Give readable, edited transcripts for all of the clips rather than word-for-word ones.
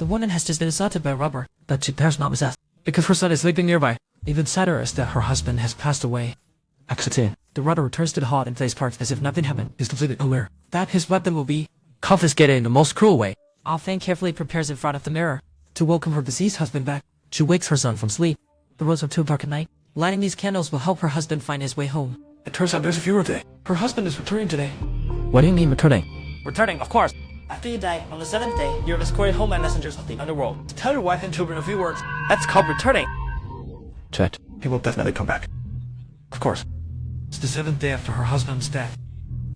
The woman has just been assaulted by a robber, but she dares not possess, because her son is sleeping nearby. Even sadder is that her husband has passed away. Exit. The robber returns to the hall and plays parts as if nothing happened. He's completely aware that his weapon will be confiscated in the most cruel way. Ah-Feng carefully prepares in front of the mirror to welcome her deceased husband back. She wakes her son from sleep. The roads are too dark at night. Lighting these candles will help her husband find his way home. It turns out there's a funeral day. Her husband is returning today. What do you mean returning? Returning, of course. After you die, on the 7th day, you're escorted home by messengers of the underworld to tell your wife and children a few words. That's called returning. Chet. He will definitely come back. Of course. It's the 7th day after her husband's death.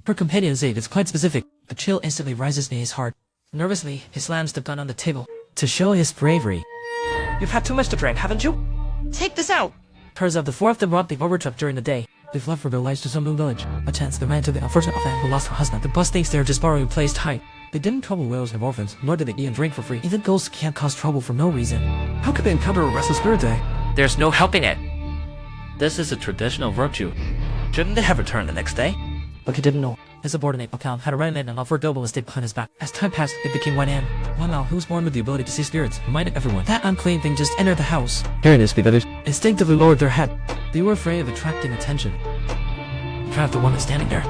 Her companion's aid is quite specific. A chill instantly rises in his heart. Nervously, he slams the gun on the table to show his bravery. You've had too much to drink, haven't you? Take this out! Turns out the 4 of them robbed the overtrip during the day. They fled for their lives to some new village. A chance they ran to the unfortunate offender who lost her husband. The bus thinks they're just borrowing a place to hide. They didn't trouble widows and orphans, nor did they eat and drink for free. Even ghosts can't cause trouble for no reason. How could they encounter a restless spirit day? There's no helping it. This is a traditional virtue. Shouldn't they have returned the next day? But he didn't know. His subordinate, Pakal, had arranged and offered double estate behind his back. As time passed, it became one hand. One now, who was born with the ability to see spirits, reminded everyone that unclean thing just entered the house. Here it is, beloved. Instinctively lowered their head. They were afraid of attracting attention. Trapped the woman standing there.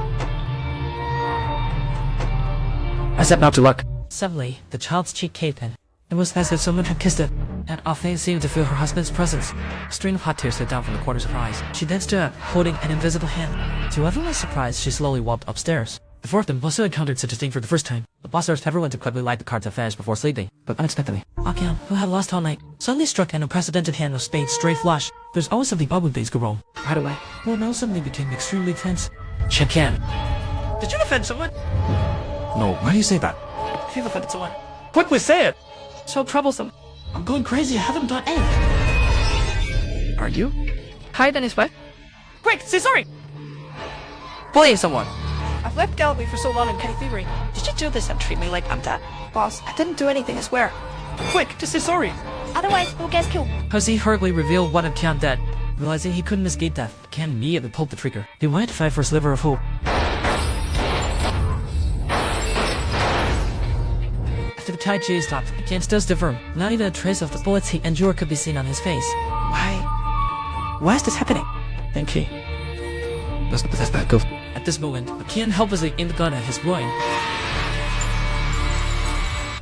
I stepped out to look. Suddenly, the child's cheek caved in. It was as if someone had kissed it, and Ah-Feng seemed to feel her husband's presence. A stream of hot tears slid down from the corners of her eyes. She then stood up, holding an invisible hand. To everyone's surprise, she slowly walked upstairs. The 4 of them also encountered such a thing for the first time. The boss urged everyone to quickly light the card to finish before sleeping, but unexpectedly, Ah-Kian, who had lost all night, suddenly struck an unprecedented hand of spades straight flush. There's always something bad when things go wrong. Right away, well, now suddenly became extremely tense. Chen-Kian, did you offend someone? No, why do you say that? If you've offended someone, quickly say it! So troublesome. I'm going crazy, I haven't done anything. Are you? Hide than his wife? Quick, say sorry! Bullying someone. I've left Galloway for so long in petty thievery. Did you do this and treat me like I'm dead? Boss, I didn't do anything, I swear. Quick, just say sorry. Otherwise, we'll get killed. Hussey hurriedly revealed one of Kian dead. Realizing he couldn't escape death, Kian immediately pulled the trigger. He wanted to fight for a sliver of hope. After the Tai Chi stopped, Kian stood firm. Not even a trace of the bullets he endured could be seen on his face. Why is this happening? Thank you. That's bad, go. At this moment, Kian helplessly aimed the gun at his groin.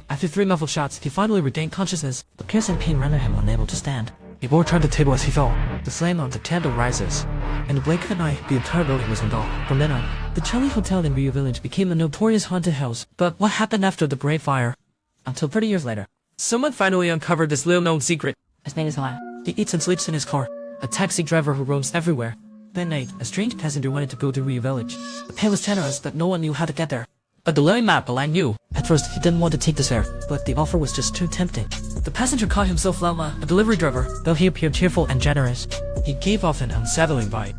After 3 muffled shots, he finally regained consciousness, but piercing pain rendered him unable to stand. He bore toward the table as he fell. The flame of the candle rises. In the blink of an eye, the entire building was engulfed. From then on, the Chili Hotel in Rio Village became a notorious haunted house. But what happened after the Great Fire? Until 30 years later, someone finally uncovered this little-known secret. His name is Alan. He eats and sleeps in his car, a taxi driver who roams everywhere. That night, a strange passenger wanted to go to Rio Village. The pay was generous that no one knew how to get there. But the living map Alan knew. At first, he didn't want to take this fare, but the offer was just too tempting. The passenger called himself Lama, a delivery driver, though he appeared cheerful and generous. He gave off an unsettling vibe.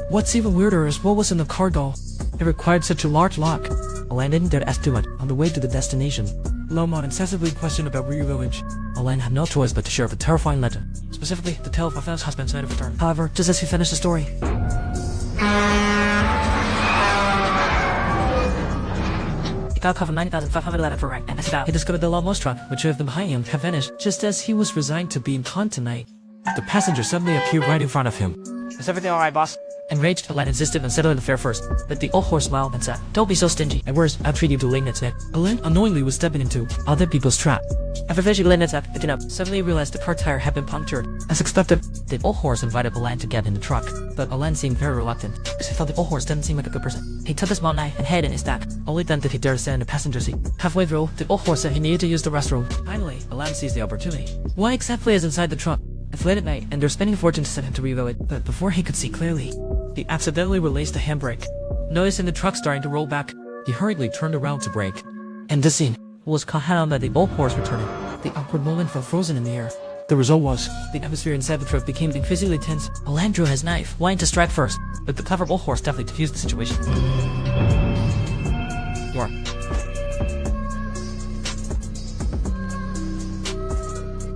What's even weirder is what was in the car door. It required such a large lock. Alan didn't dare to ask too much on the way to the destination. Loma incessantly questioned about Rio Village. Alan had no choice but to share the terrifying legend, specifically the tale of Afan's husband's night of return. However, just as he finished the story, he got a call from 9,511 for rank, and as he discovered the Lamo's truck, which two of them behind him had vanished. Just as he was resigned to being caught tonight, the passenger suddenly appeared right in front of him. Is everything alright, boss? Enraged, Alan insisted on settling the fare first, but the old horse smiled and said, "Don't be so stingy. At worst, I'll treat you to Lanett's neck." Alan unknowingly was stepping into other people's trap. After finishing Lanett's neck, picking up, suddenly realized the car tire had been punctured. As expected, the old horse invited Alan to get in the truck, but Alan seemed very reluctant, because he thought the old horse didn't seem like a good person. He took a small knife and hid in his stack. Only then did he dare to stand in the passenger seat. Halfway through, the old horse said he needed to use the restroom. Finally, Alan seized the opportunity. What exactly is inside the truck? It's late at night, and they're spending a fortune to send him to reveal it, but before he could see clearly, he accidentally released the handbrake. Noticing the truck starting to roll back, he hurriedly turned around to brake. And this scene was caught head-on by the old horse returning. The awkward moment felt frozen in the air. The result was, the atmosphere inside the truck became increasingly tense. Alan drew his knife, wanting to strike first, but the clever old horse deftly diffused the situation. War.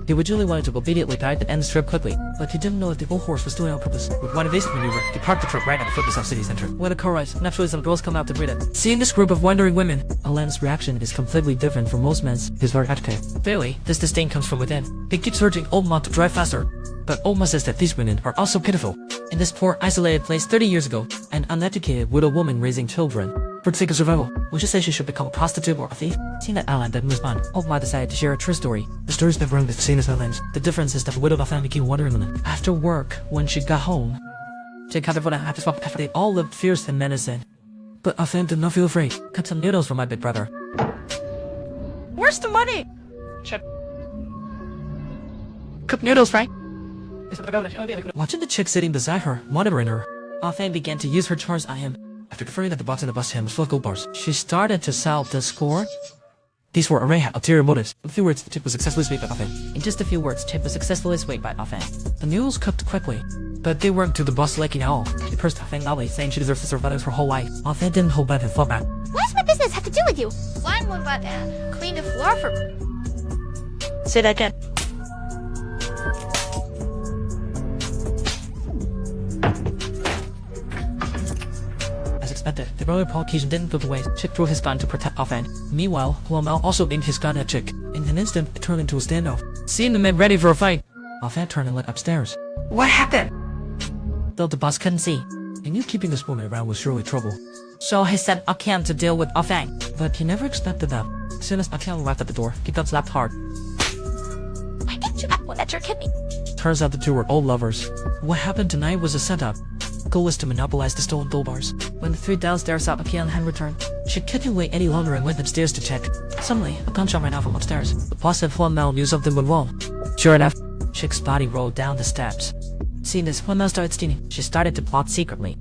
He originally wanted to obediently guide the end strip quickly, but he didn't know if the old horse was doing it on purpose. With one evasive maneuver, he parked the truck right at the foot of the city center. When the car arrives, naturally some girls come out to greet it. Seeing this group of wondering women, Alan's reaction is completely different from most men's. He's very agitated. Clearly, this disdain comes from within. He keeps urging Old Ma to drive faster, but Old Ma says that these women are also pitiful. In this poor, isolated place 30 years ago, an uneducated widow woman raising children for the sake of survival. Would you say she should become a prostitute or a thief? Seeing that Alan didn't respond, Old Ma decided to share a true story. The story's never run the same as Alan's. The difference is that the widowed Alan became wondering. After work, when she got home, they all lived fierce and menacing. But Alan did not feel afraid. Cut some noodles for my big brother. Where's the money? Chip. Cook noodles, right? Watching the chick sitting beside her, monitoring her, Alan began to use her charms on him. After confirming that the box in the bus to him was full of gold bars, she started to sell the score. These were array had ulterior motives. In a few words, the tip was successfully swayed by Alan. In just a few words, tip was successfully swayed by Alan. The noodles cooked quickly, but they weren't to the boss liking at all. They pursed Alan loudly, saying she deserves to survive her whole life. Alan didn't hold back and fought back. What does my business have to do with you? Why would I clean the floor for... Say that again. Expected. The brother Caucasian didn't go the way. Chick threw his gun to protect Alan. Meanwhile, Huamel also aimed his gun at Chick. In an instant, it turned into a standoff. Seeing the men ready for a fight, Alan turned and went upstairs. What happened? Though the boss couldn't see, he knew keeping this woman around was surely trouble. So he sent Akan to deal with Alan. But he never expected that. As soon as Akan arrived at the door, he got slapped hard. Why didn't you have one at your kidney? Turns out the two were old lovers. What happened tonight was a setup. Goal was to monopolize the stolen gold bars. When the three downstairs saw Akan had returned, she couldn't wait any longer and went upstairs to check. Suddenly, a gunshot ran out from upstairs. The boss and Huamel knew something went wrong. Sure enough, Chick's body rolled down the steps. Seeing this, Huamel started steaming. She started to plot secretly.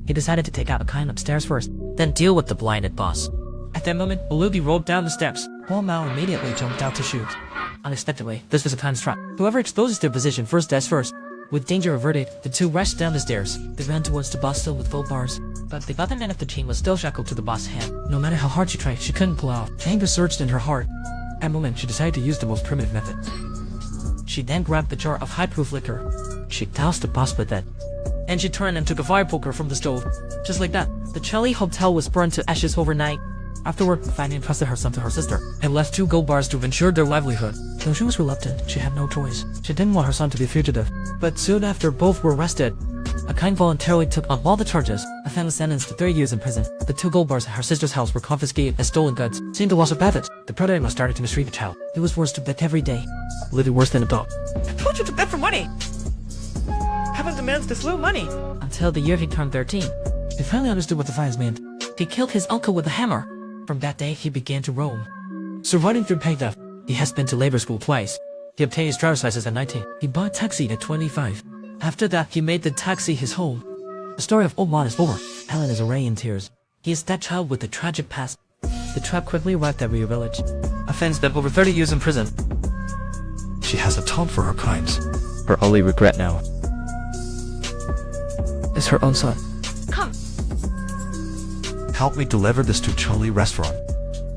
He decided to take out Akan upstairs first, then deal with the blinded boss. At that moment, Olubi rolled down the steps. Huamel immediately jumped out to shoot. Unexpectedly, this was Akan's trap. Whoever exposes their position first dies first. With danger averted, the two rushed down the stairs. They ran towards the boss still with gold bars. But the other man of the team was still shackled to the boss' hand. No matter how hard she tried, she couldn't pull out. Anger surged in her heart. At the moment, she decided to use the most primitive method. She then grabbed the jar of high-proof liquor. She doused the boss with it. And she turned and took a fire poker from the stove. Just like that, the Chelly Hotel was burned to ashes overnight. Afterward, Fanny entrusted her son to her sister, and left 2 gold bars to ensure their livelihood. Though she was reluctant, she had no choice. She didn't want her son to be a fugitive. But soon after both were arrested, Akan voluntarily took on all the charges. Akan was sentenced to 3 years in prison. The 2 gold bars at her sister's house were confiscated as stolen goods. Seeing the loss of benefits, the predator started to mistreat the child. He was forced to beg every day, living worse than a dog. I told you to beg for money! Haven't demands this little money! Until the year he turned 13. He finally understood what the fines meant. He killed his uncle with a hammer. From that day, he began to roam. Surviving through pay theft, he has been to labor school twice. He obtained his driver's license at 19. He bought a taxi at 25. After that, he made the taxi his home. The story of Old Man is over. Alan is already in tears. He is that child with a tragic past. The trap quickly arrived at Rio Village. Afan's spent over 30 years in prison. She has atoned for her crimes. Her only regret now is her own son. Come. Help me deliver this to Charlie restaurant.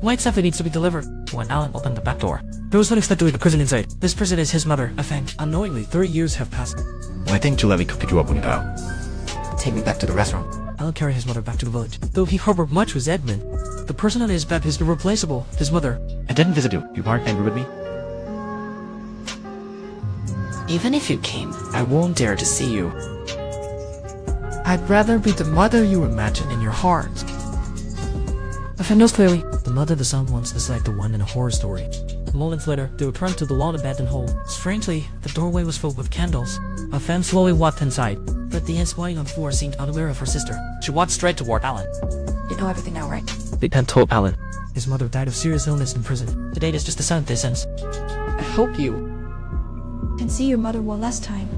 Why exactly needs to be delivered? When Alan opened the back door, there was unexpectedly a prison inside. This person is his mother, Afang. Unknowingly, 30 years have passed. Why didn't you let me pick you up when you out? Take me back to the restaurant. Alan carried his mother back to the village. Though he harbored much resentment, the person on his bed is irreplaceable, his mother. I didn't visit you. You aren't angry with me? Even if you came, I won't dare to see you. I'd rather be the mother you imagine in your heart. Afang knows clearly. The mother the son wants is like the one in a horror story. Moments later, they returned to the long abandoned home. Strangely, the doorway was filled with candles. Afang slowly walked inside, but the ants lying on the floor seemed unaware of her sister. She walked straight toward Alan. You know everything now, right? Big Pen told Alan. His mother died of serious illness in prison. The date is just the 7th they sense. I hope you can see your mother one last time.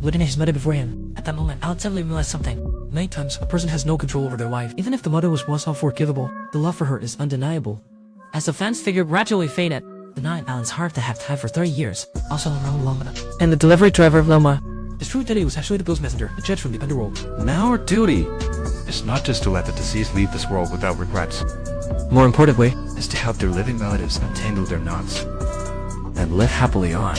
Looking at his mother before him, at that moment, Alan suddenly realized something. Many times, a person has no control over their life. Even if the mother was once unforgivable, the love for her is undeniable. As the fan's figure gradually faded, denying Alan's heart to have had for 30 years, also around Loma. and the delivery driver of Loma. His true identity was actually the Bill's messenger, a judge from the underworld. Now our duty is not just to let the deceased leave this world without regrets. More importantly, Is to help their living relatives untangle their knots and live happily on.